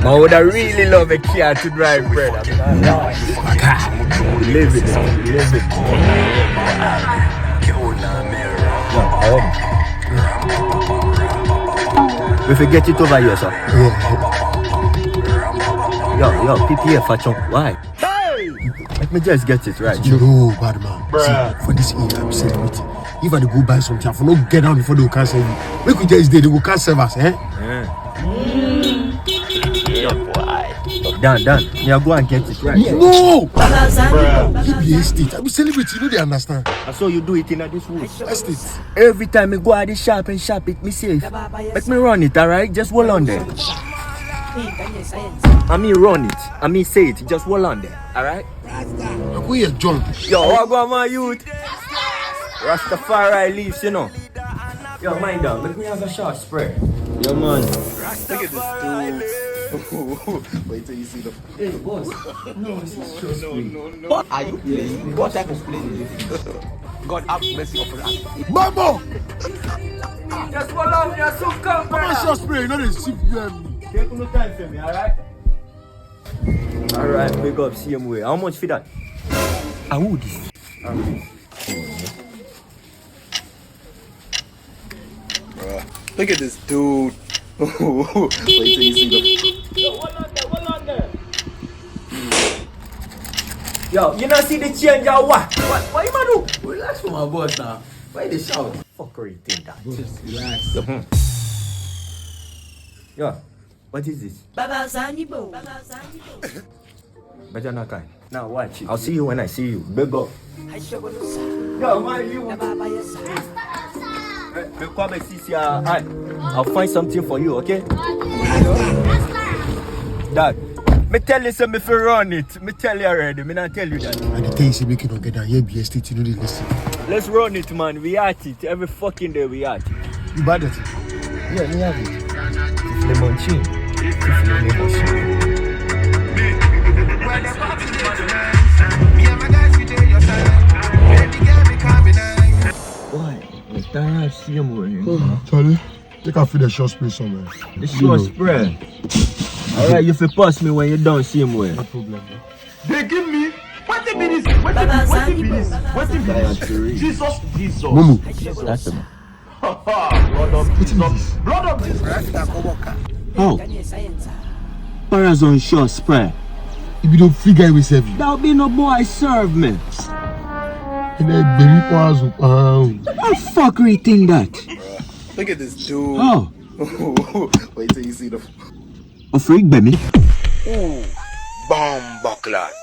I would really love a car to drive, Breda. Live it. We forget it over here, sir. Yo, PPF, Fachon. Why? Let me just get it right. No, bad man. See, for this year, I'm celebrating. If I go buy something, I will not get down before they will cancel you. We could just they will cancel us, eh? Yo, boy. Dan. Yeah, go and get it right. No! Keep the estate. I'm celebrating. You know they understand. I saw you do it in this woods. Estate. Every time I go at the shop and shop it, me safe. Let me run it, alright? Just hold on there. I mean run it. I mean say it. Just hold on there, alright? Who here, John? Yo, what about my youth? Rastafari leaves, you know. Yo, mind down. Let me have a short spray. Yo, man. Look at this dude. Wait till you see the. Hey, boss. No, it's not just No. What are you playing? What type of plane is this? God have mercy upon us. Bombo! Just hold on, you're so come, Come on, short spray. You know they ship them. Take no time for me, alright? Alright, big up, same way. How much for that? I would this. Look at this dude. Wait till you see the. Yo, hold on there. Yo, you not see the change or what? What you gonna do? Relax for my boss now. Why they shout? Fuckery thing that. Just relax. Yo, what is this? Baba Zanibo. Better not kind. Now watch it. I'll see you when I see you. Big up. Yo, man, you. I'll find something for you, okay? Dad, me tell you something if you run it. Me tell you already. Me not tell you that. And the thing is, make it not get down. Here be estate. You know they listen. Let's run it, man. We at it. Every fucking day we at it. You bad at it? Yeah, me have it. It's lemon chin. Why? That same way. Charlie, you can feel the short spray somewhere. The short spray. Alright, you feel pass me when you done same way. No problem. They give me. What the mean is? What the mean is? Jesus. Momo. That's a Blood of Jesus. Blood of Jesus. how? Paras on short spray. If you don't figure we serve you. That'll be no boy serve me. And then baby pause. What fuckery thing that? Look at this dude. How? Wait till you see the. A freak baby. Bombo Marley.